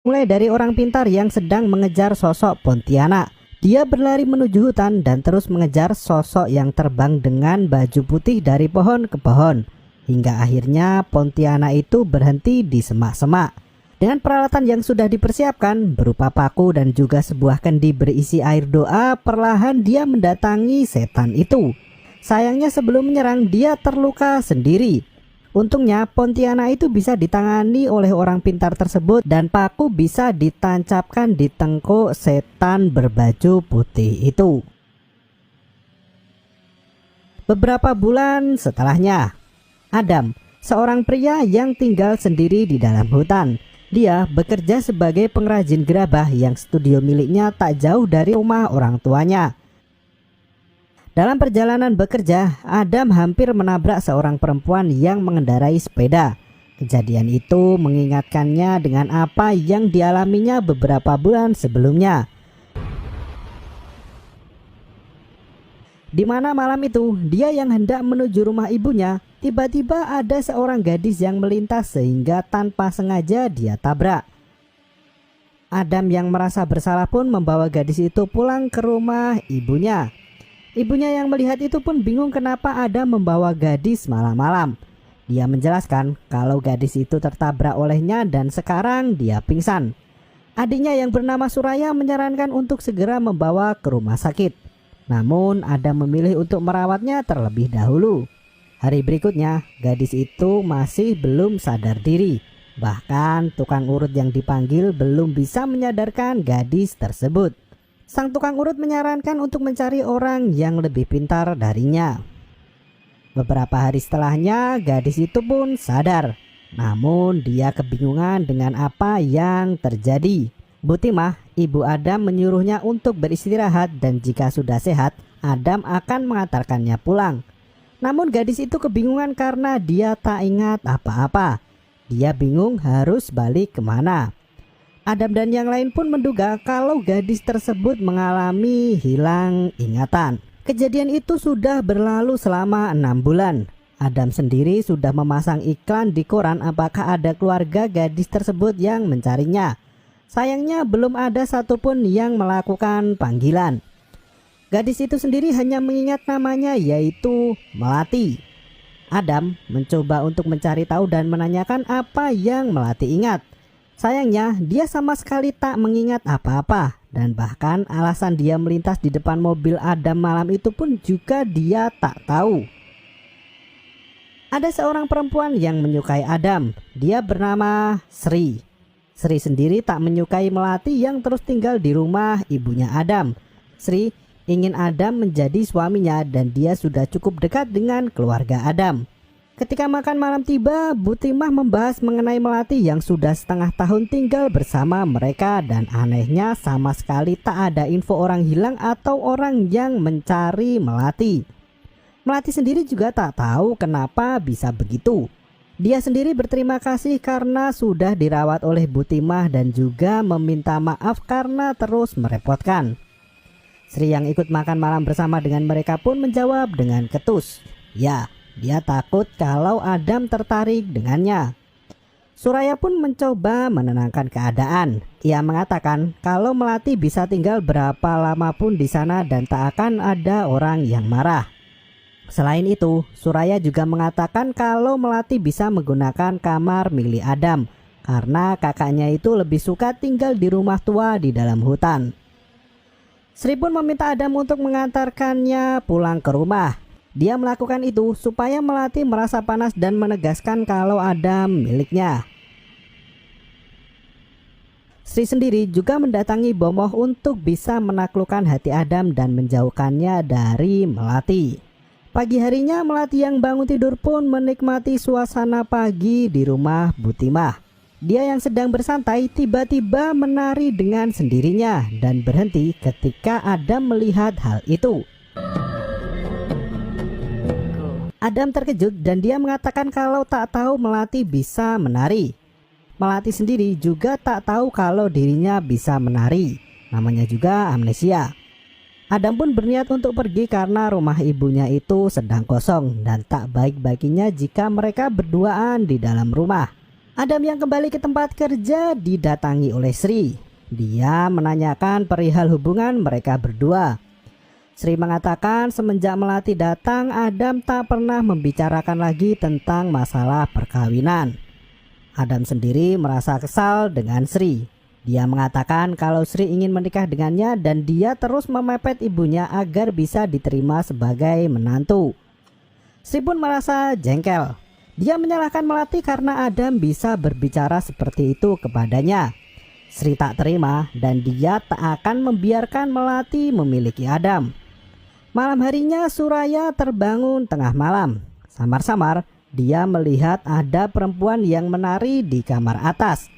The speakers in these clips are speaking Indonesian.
Mulai dari orang pintar yang sedang mengejar sosok Pontianak. Dia berlari menuju hutan dan terus mengejar sosok yang terbang dengan baju putih dari pohon ke pohon. Hingga akhirnya Pontianak itu berhenti di semak-semak. Dengan peralatan yang sudah dipersiapkan berupa paku dan juga sebuah kendi berisi air doa, perlahan dia mendatangi setan itu. Sayangnya sebelum menyerang dia terluka sendiri. Untungnya Pontianak itu bisa ditangani oleh orang pintar tersebut dan paku bisa ditancapkan di tengkuk setan berbaju putih itu. Beberapa bulan setelahnya, Adam, seorang pria yang tinggal sendiri di dalam hutan. Dia bekerja sebagai pengrajin gerabah yang studio miliknya tak jauh dari rumah orang tuanya. Dalam perjalanan bekerja, Adam hampir menabrak seorang perempuan yang mengendarai sepeda. Kejadian itu mengingatkannya dengan apa yang dialaminya beberapa bulan sebelumnya. Di mana malam itu, dia yang hendak menuju rumah ibunya, tiba-tiba ada seorang gadis yang melintas sehingga tanpa sengaja dia tabrak. Adam yang merasa bersalah pun membawa gadis itu pulang ke rumah ibunya. Ibunya yang melihat itu pun bingung kenapa Adam membawa gadis malam-malam. Dia menjelaskan kalau gadis itu tertabrak olehnya dan sekarang dia pingsan. Adiknya yang bernama Suraya menyarankan untuk segera membawa ke rumah sakit. Namun Adam memilih untuk merawatnya terlebih dahulu. Hari berikutnya, gadis itu masih belum sadar diri. Bahkan tukang urut yang dipanggil belum bisa menyadarkan gadis tersebut. Sang tukang urut menyarankan untuk mencari orang yang lebih pintar darinya. Beberapa hari setelahnya, gadis itu pun sadar. Namun dia kebingungan dengan apa yang terjadi. Bu Timah, ibu Adam menyuruhnya untuk beristirahat dan jika sudah sehat, Adam akan mengantarkannya pulang. Namun gadis itu kebingungan karena dia tak ingat apa-apa. Dia bingung harus balik kemana. Adam dan yang lain pun menduga kalau gadis tersebut mengalami hilang ingatan. Kejadian itu sudah berlalu selama 6 bulan. Adam sendiri sudah memasang iklan di koran apakah ada keluarga gadis tersebut yang mencarinya. Sayangnya belum ada satupun yang melakukan panggilan. Gadis itu sendiri hanya mengingat namanya yaitu Melati. Adam mencoba untuk mencari tahu dan menanyakan apa yang Melati ingat. Sayangnya dia sama sekali tak mengingat apa-apa dan bahkan alasan dia melintas di depan mobil Adam malam itu pun juga dia tak tahu. Ada seorang perempuan yang menyukai Adam. Dia bernama Sri. Sri sendiri tak menyukai Melati yang terus tinggal di rumah ibunya Adam. Sri ingin Adam menjadi suaminya dan dia sudah cukup dekat dengan keluarga Adam. Ketika makan malam tiba, Bu Timah membahas mengenai Melati yang sudah setengah tahun tinggal bersama mereka dan anehnya sama sekali tak ada info orang hilang atau orang yang mencari Melati. Melati sendiri juga tak tahu kenapa bisa begitu. Dia sendiri berterima kasih karena sudah dirawat oleh Bu Timah dan juga meminta maaf karena terus merepotkan. Sri yang ikut makan malam bersama dengan mereka pun menjawab dengan ketus. Ya, dia takut kalau Adam tertarik dengannya. Suraya pun mencoba menenangkan keadaan. Ia mengatakan kalau Melati bisa tinggal berapa lama pun di sana dan tak akan ada orang yang marah. Selain itu, Suraya juga mengatakan kalau Melati bisa menggunakan kamar milik Adam karena kakaknya itu lebih suka tinggal di rumah tua di dalam hutan. Sri pun meminta Adam untuk mengantarkannya pulang ke rumah. Dia melakukan itu supaya Melati merasa panas dan menegaskan kalau Adam miliknya. Sri sendiri juga mendatangi Bomoh untuk bisa menaklukkan hati Adam dan menjauhkannya dari Melati. Pagi harinya Melati yang bangun tidur pun menikmati suasana pagi di rumah Bu Timah. Dia yang sedang bersantai tiba-tiba menari dengan sendirinya dan berhenti ketika Adam melihat hal itu. Adam terkejut dan dia mengatakan kalau tak tahu Melati bisa menari. Melati sendiri juga tak tahu kalau dirinya bisa menari. Namanya juga amnesia. Adam pun berniat untuk pergi karena rumah ibunya itu sedang kosong dan tak baik baginya jika mereka berduaan di dalam rumah. Adam yang kembali ke tempat kerja didatangi oleh Sri. Dia menanyakan perihal hubungan mereka berdua. Sri mengatakan semenjak Melati datang, Adam tak pernah membicarakan lagi tentang masalah perkawinan. Adam sendiri merasa kesal dengan Sri. Dia mengatakan kalau Sri ingin menikah dengannya dan dia terus memepet ibunya agar bisa diterima sebagai menantu. Sri pun merasa jengkel. Dia menyalahkan Melati karena Adam bisa berbicara seperti itu kepadanya. Sri tak terima dan dia tak akan membiarkan Melati memiliki Adam. Malam harinya Suraya terbangun tengah malam. Samar-samar dia melihat ada perempuan yang menari di kamar atas.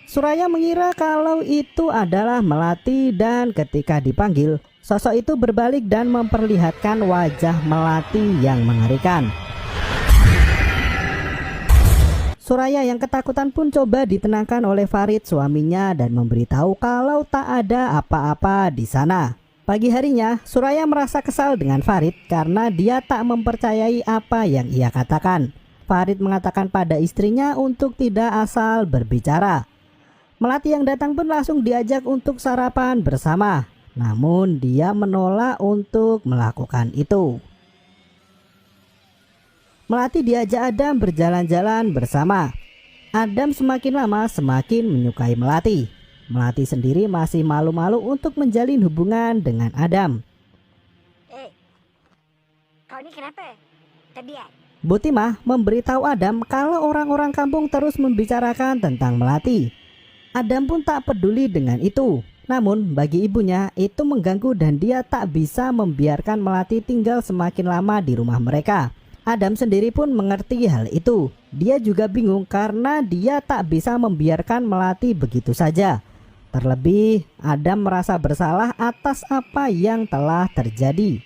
Suraya mengira kalau itu adalah Melati dan ketika dipanggil, sosok itu berbalik dan memperlihatkan wajah Melati yang mengerikan. Suraya yang ketakutan pun coba ditenangkan oleh Farid suaminya dan memberitahu kalau tak ada apa-apa di sana. Pagi harinya, Suraya merasa kesal dengan Farid karena dia tak mempercayai apa yang ia katakan. Farid mengatakan pada istrinya untuk tidak asal berbicara. Melati yang datang pun langsung diajak untuk sarapan bersama. Namun dia menolak untuk melakukan itu. Melati diajak Adam berjalan-jalan bersama. Adam semakin lama semakin menyukai Melati. Melati sendiri masih malu-malu untuk menjalin hubungan dengan Adam. Kau ini kenapa? Tadi ya? Butimah memberitahu Adam kalau orang-orang kampung terus membicarakan tentang Melati. Adam pun tak peduli dengan itu. Namun bagi ibunya itu mengganggu dan dia tak bisa membiarkan Melati tinggal semakin lama di rumah mereka. Adam sendiri pun mengerti hal itu. Dia juga bingung karena dia tak bisa membiarkan Melati begitu saja. Terlebih Adam merasa bersalah atas apa yang telah terjadi.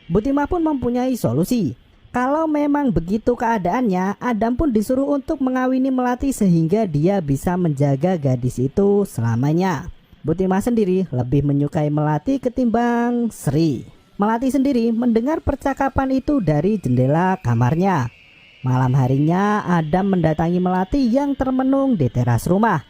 Butimah pun mempunyai solusi. Kalau memang begitu keadaannya, Adam pun disuruh untuk mengawini Melati sehingga dia bisa menjaga gadis itu selamanya. Butimah sendiri lebih menyukai Melati ketimbang Sri. Melati sendiri mendengar percakapan itu dari jendela kamarnya. Malam harinya Adam mendatangi Melati yang termenung di teras rumah.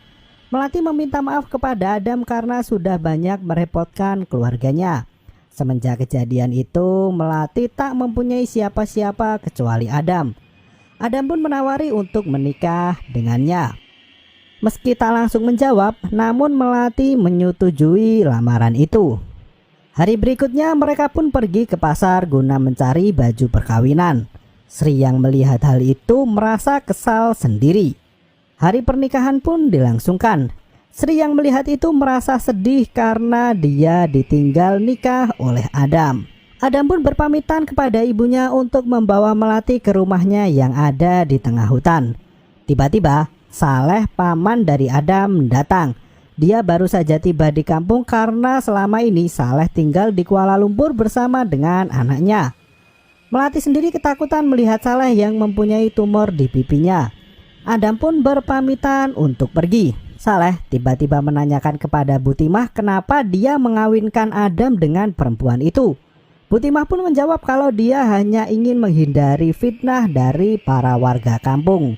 Melati meminta maaf kepada Adam karena sudah banyak merepotkan keluarganya. Semenjak kejadian itu Melati tak mempunyai siapa-siapa kecuali Adam. Adam pun menawari untuk menikah dengannya. Meski tak langsung menjawab, namun Melati menyetujui lamaran itu. Hari berikutnya mereka pun pergi ke pasar guna mencari baju perkawinan. Sri yang melihat hal itu merasa kesal sendiri. Hari pernikahan pun dilangsungkan. Sri yang melihat itu merasa sedih karena dia ditinggal nikah oleh Adam. Adam pun berpamitan kepada ibunya untuk membawa Melati ke rumahnya yang ada di tengah hutan. Tiba-tiba Saleh, paman dari Adam, datang. Dia baru saja tiba di kampung karena selama ini Saleh tinggal di Kuala Lumpur bersama dengan anaknya. Melati sendiri ketakutan melihat Saleh yang mempunyai tumor di pipinya. Adam pun berpamitan untuk pergi. Saleh tiba-tiba menanyakan kepada Butimah kenapa dia mengawinkan Adam dengan perempuan itu. Butimah pun menjawab kalau dia hanya ingin menghindari fitnah dari para warga kampung.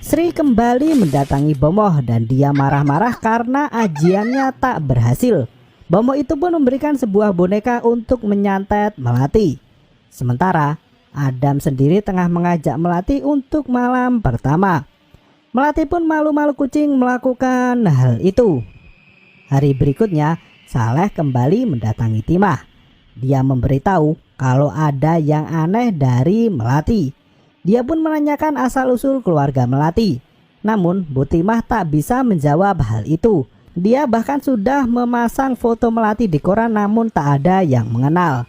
Sri kembali mendatangi Bomoh dan dia marah-marah karena ajiannya tak berhasil. Bomoh itu pun memberikan sebuah boneka untuk menyantet Melati. Sementara Adam sendiri tengah mengajak Melati untuk malam pertama. Melati pun malu-malu kucing melakukan hal itu. Hari berikutnya Saleh kembali mendatangi Timah. Dia memberitahu kalau ada yang aneh dari Melati. Dia pun menanyakan asal-usul keluarga Melati. Namun Butimah tak bisa menjawab hal itu. Dia bahkan sudah memasang foto Melati di koran namun tak ada yang mengenal.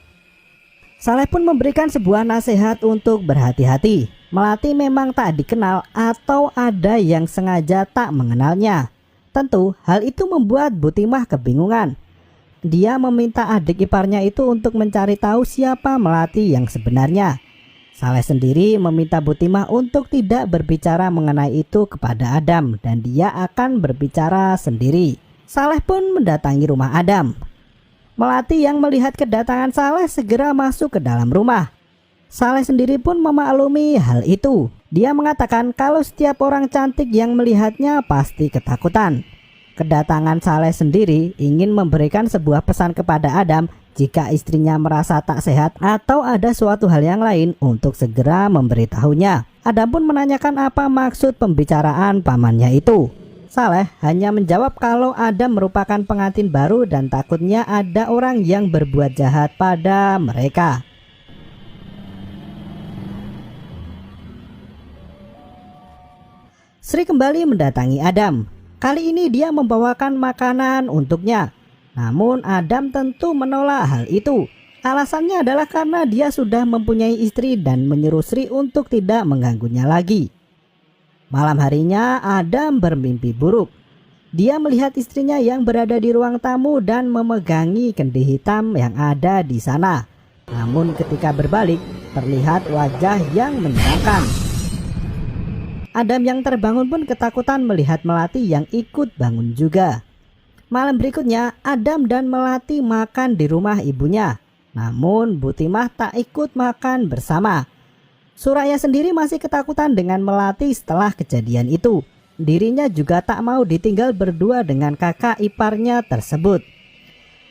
Saleh pun memberikan sebuah nasihat untuk berhati-hati. Melati memang tak dikenal atau ada yang sengaja tak mengenalnya. Tentu hal itu membuat Butimah kebingungan. Dia meminta adik iparnya itu untuk mencari tahu siapa Melati yang sebenarnya. Saleh sendiri meminta Butimah untuk tidak berbicara mengenai itu kepada Adam dan dia akan berbicara sendiri. Saleh pun mendatangi rumah Adam. Melati yang melihat kedatangan Saleh segera masuk ke dalam rumah. Saleh sendiri pun memaklumi hal itu. Dia mengatakan kalau setiap orang cantik yang melihatnya pasti ketakutan. Kedatangan Saleh sendiri ingin memberikan sebuah pesan kepada Adam jika istrinya merasa tak sehat atau ada suatu hal yang lain untuk segera memberitahunya. Adam pun menanyakan apa maksud pembicaraan pamannya itu. Saleh hanya menjawab kalau Adam merupakan pengantin baru dan takutnya ada orang yang berbuat jahat pada mereka. Sri kembali mendatangi Adam. Kali ini dia membawakan makanan untuknya. Namun Adam tentu menolak hal itu. Alasannya adalah karena dia sudah mempunyai istri dan menyuruh Sri untuk tidak mengganggunya lagi. Malam harinya Adam bermimpi buruk. Dia melihat istrinya yang berada di ruang tamu dan memegangi kendi hitam yang ada di sana. Namun ketika berbalik, terlihat wajah yang menyenangkan. Adam yang terbangun pun ketakutan melihat Melati yang ikut bangun juga. Malam berikutnya, Adam dan Melati makan di rumah ibunya. Namun Bu Timah tak ikut makan bersama. Suraya sendiri masih ketakutan dengan Melati setelah kejadian itu. Dirinya juga tak mau ditinggal berdua dengan kakak iparnya tersebut.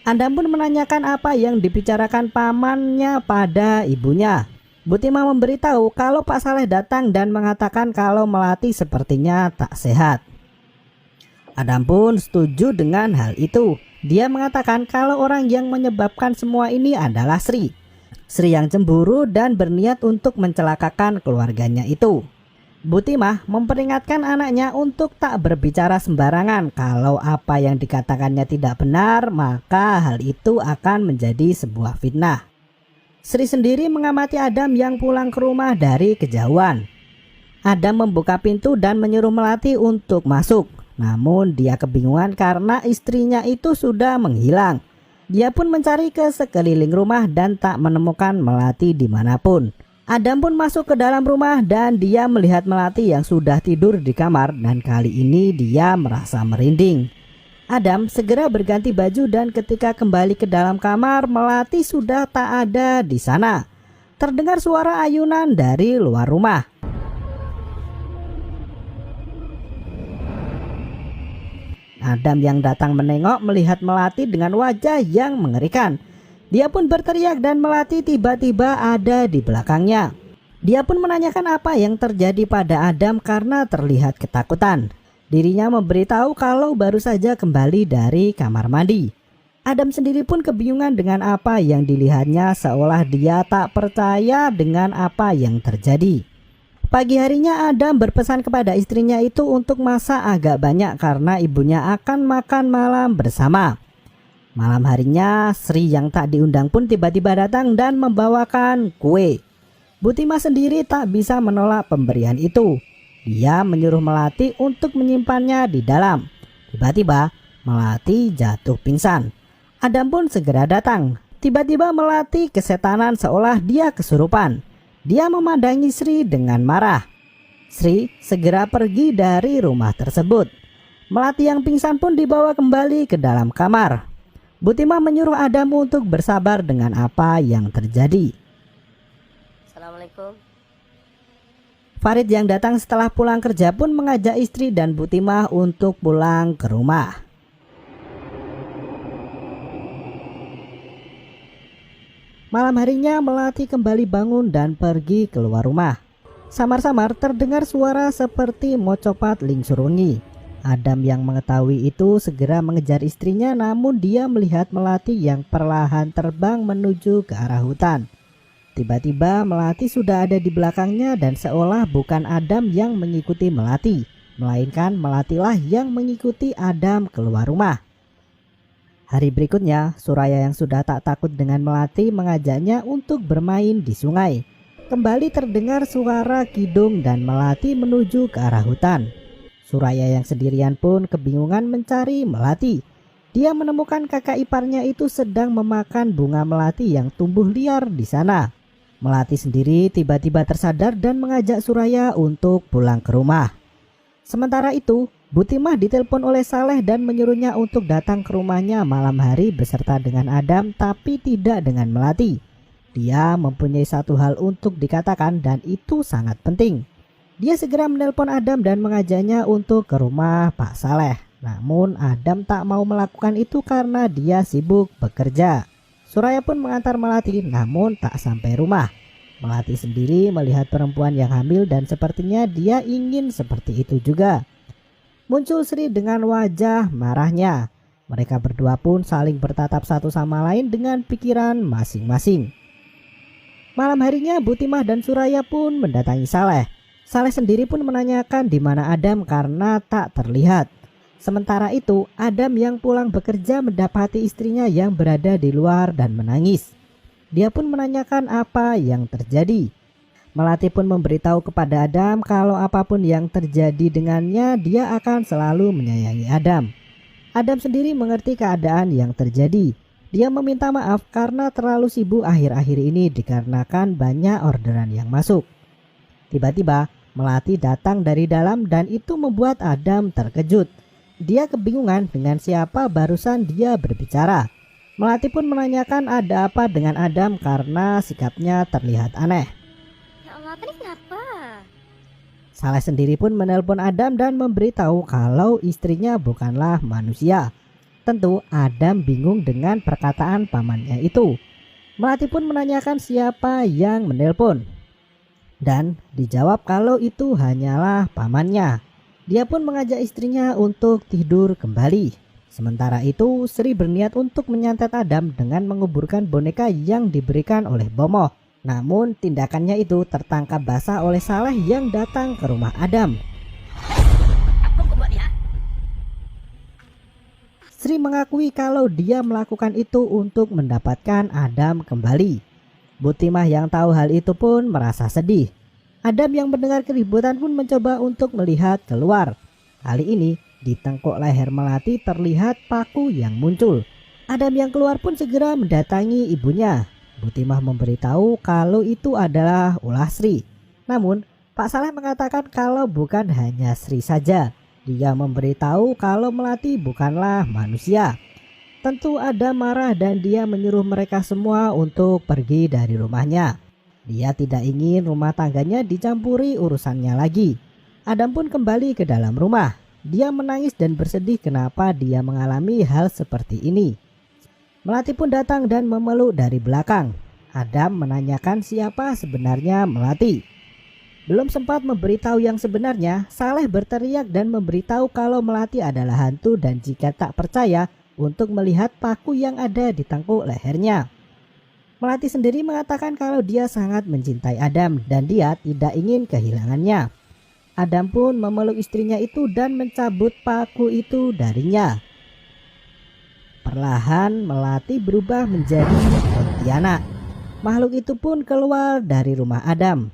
Adam pun menanyakan apa yang dibicarakan pamannya pada ibunya. Bu Timah memberitahu kalau Pak Saleh datang dan mengatakan kalau Melati sepertinya tak sehat. Adam pun setuju dengan hal itu. Dia mengatakan kalau orang yang menyebabkan semua ini adalah Sri. Sri yang cemburu dan berniat untuk mencelakakan keluarganya itu. Bu Timah memperingatkan anaknya untuk tak berbicara sembarangan. Kalau apa yang dikatakannya tidak benar, maka hal itu akan menjadi sebuah fitnah. Sri sendiri mengamati Adam yang pulang ke rumah dari kejauhan. Adam membuka pintu dan menyuruh Melati untuk masuk. Namun dia kebingungan karena istrinya itu sudah menghilang. Dia pun mencari ke sekeliling rumah dan tak menemukan Melati dimanapun. Adam pun masuk ke dalam rumah dan dia melihat Melati yang sudah tidur di kamar dan kali ini dia merasa merinding. Adam segera berganti baju dan ketika kembali ke dalam kamar, Melati sudah tak ada di sana. Terdengar suara ayunan dari luar rumah. Adam yang datang menengok melihat Melati dengan wajah yang mengerikan. Dia pun berteriak dan Melati tiba-tiba ada di belakangnya. Dia pun menanyakan apa yang terjadi pada Adam karena terlihat ketakutan. Dirinya memberitahu kalau baru saja kembali dari kamar mandi. Adam sendiri pun kebingungan dengan apa yang dilihatnya seolah dia tak percaya dengan apa yang terjadi. Pagi harinya Adam berpesan kepada istrinya itu untuk masak agak banyak karena ibunya akan makan malam bersama. Malam harinya Sri yang tak diundang pun tiba-tiba datang dan membawakan kue. Bu Timah sendiri tak bisa menolak pemberian itu. Dia menyuruh Melati untuk menyimpannya di dalam. Tiba-tiba Melati jatuh pingsan. Adam pun segera datang. Tiba-tiba Melati kesetanan seolah dia kesurupan. Dia memandangi Sri dengan marah. Sri segera pergi dari rumah tersebut. Melati yang pingsan pun dibawa kembali ke dalam kamar. Bu Timah menyuruh Adam untuk bersabar dengan apa yang terjadi. Assalamualaikum. Farid yang datang setelah pulang kerja pun mengajak istri dan Bu Timah untuk pulang ke rumah. Malam harinya Melati kembali bangun dan pergi keluar rumah. Samar-samar terdengar suara seperti mocopat lingsurungi. Adam yang mengetahui itu segera mengejar istrinya, namun dia melihat Melati yang perlahan terbang menuju ke arah hutan. Tiba-tiba Melati sudah ada di belakangnya dan seolah bukan Adam yang mengikuti Melati, melainkan Melatilah yang mengikuti Adam keluar rumah. Hari berikutnya, Suraya yang sudah tak takut dengan Melati mengajaknya untuk bermain di sungai. Kembali terdengar suara kidung dan Melati menuju ke arah hutan. Suraya yang sendirian pun kebingungan mencari Melati. Dia menemukan kakak iparnya itu sedang memakan bunga melati yang tumbuh liar di sana. Melati sendiri tiba-tiba tersadar dan mengajak Suraya untuk pulang ke rumah. Sementara itu, Bu Timah ditelepon oleh Saleh dan menyuruhnya untuk datang ke rumahnya malam hari beserta dengan Adam tapi tidak dengan Melati. Dia mempunyai satu hal untuk dikatakan dan itu sangat penting. Dia segera menelpon Adam dan mengajaknya untuk ke rumah Pak Saleh. Namun Adam tak mau melakukan itu karena dia sibuk bekerja. Suraya pun mengantar Melati namun tak sampai rumah. Melati sendiri melihat perempuan yang hamil dan sepertinya dia ingin seperti itu juga. Muncul Sri dengan wajah marahnya. Mereka berdua pun saling bertatap satu sama lain dengan pikiran masing-masing. Malam harinya Butimah dan Suraya pun mendatangi Saleh. Saleh sendiri pun menanyakan di mana Adam karena tak terlihat. Sementara itu Adam yang pulang bekerja mendapati istrinya yang berada di luar dan menangis. Dia pun menanyakan apa yang terjadi. Melati pun memberitahu kepada Adam kalau apapun yang terjadi dengannya dia akan selalu menyayangi Adam. Adam sendiri mengerti keadaan yang terjadi. Dia meminta maaf karena terlalu sibuk akhir-akhir ini dikarenakan banyak orderan yang masuk. Tiba-tiba Melati datang dari dalam dan itu membuat Adam terkejut. Dia kebingungan dengan siapa barusan dia berbicara. Melati pun menanyakan ada apa dengan Adam karena sikapnya terlihat aneh. Ya Allah, tadi kenapa? Saleh sendiri pun menelpon Adam dan memberitahu kalau istrinya bukanlah manusia. Tentu Adam bingung dengan perkataan pamannya itu. Melati pun menanyakan siapa yang menelpon. Dan dijawab kalau itu hanyalah pamannya. Dia pun mengajak istrinya untuk tidur kembali. Sementara itu Sri berniat untuk menyantet Adam dengan menguburkan boneka yang diberikan oleh Bomoh. Namun tindakannya itu tertangkap basah oleh Saleh yang datang ke rumah Adam. Sri mengakui kalau dia melakukan itu untuk mendapatkan Adam kembali. Butimah yang tahu hal itu pun merasa sedih. Adam yang mendengar keributan pun mencoba untuk melihat keluar. Kali ini di tengkuk leher Melati terlihat paku yang muncul. Adam yang keluar pun segera mendatangi ibunya. Butimah memberitahu kalau itu adalah ulah Sri. Namun Pak Saleh mengatakan kalau bukan hanya Sri saja. Dia memberitahu kalau Melati bukanlah manusia. Tentu Adam marah dan dia menyuruh mereka semua untuk pergi dari rumahnya. Dia tidak ingin rumah tangganya dicampuri urusannya lagi. Adam pun kembali ke dalam rumah. Dia menangis dan bersedih kenapa dia mengalami hal seperti ini. Melati pun datang dan memeluk dari belakang. Adam menanyakan siapa sebenarnya Melati. Belum sempat memberitahu yang sebenarnya, Saleh berteriak dan memberitahu kalau Melati adalah hantu dan jika tak percaya untuk melihat paku yang ada di tengkuk lehernya. Melati sendiri mengatakan kalau dia sangat mencintai Adam dan dia tidak ingin kehilangannya. Adam pun memeluk istrinya itu dan mencabut paku itu darinya. Perlahan Melati berubah menjadi Pontianak. Makhluk itu pun keluar dari rumah Adam.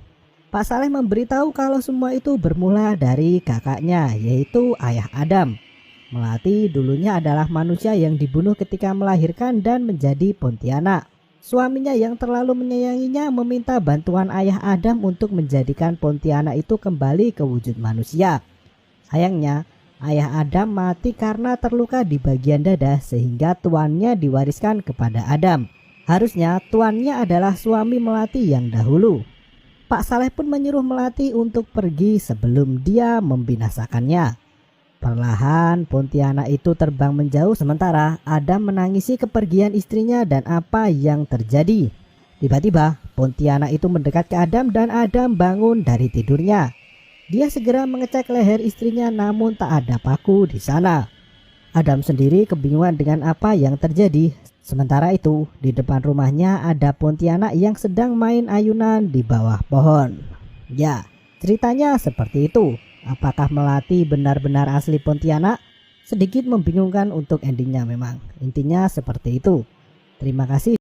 Pak Saleh memberitahu kalau semua itu bermula dari kakaknya, yaitu ayah Adam. Melati dulunya adalah manusia yang dibunuh ketika melahirkan dan menjadi Pontianak. Suaminya yang terlalu menyayanginya meminta bantuan ayah Adam untuk menjadikan Pontianak itu kembali ke wujud manusia. Sayangnya, ayah Adam mati karena terluka di bagian dada sehingga tuannya diwariskan kepada Adam. Harusnya tuannya adalah suami Melati yang dahulu. Pak Saleh pun menyuruh Melati untuk pergi sebelum dia membinasakannya. Perlahan Pontianak itu terbang menjauh sementara Adam menangisi kepergian istrinya dan apa yang terjadi. Tiba-tiba Pontianak itu mendekat ke Adam dan Adam bangun dari tidurnya. Dia segera mengecek leher istrinya namun tak ada paku di sana. Adam sendiri kebingungan dengan apa yang terjadi. Sementara itu di depan rumahnya ada Pontianak yang sedang main ayunan di bawah pohon. Ya, ceritanya seperti itu. Apakah Melati benar-benar asli Pontianak? Sedikit membingungkan untuk endingnya memang. Intinya seperti itu. Terima kasih.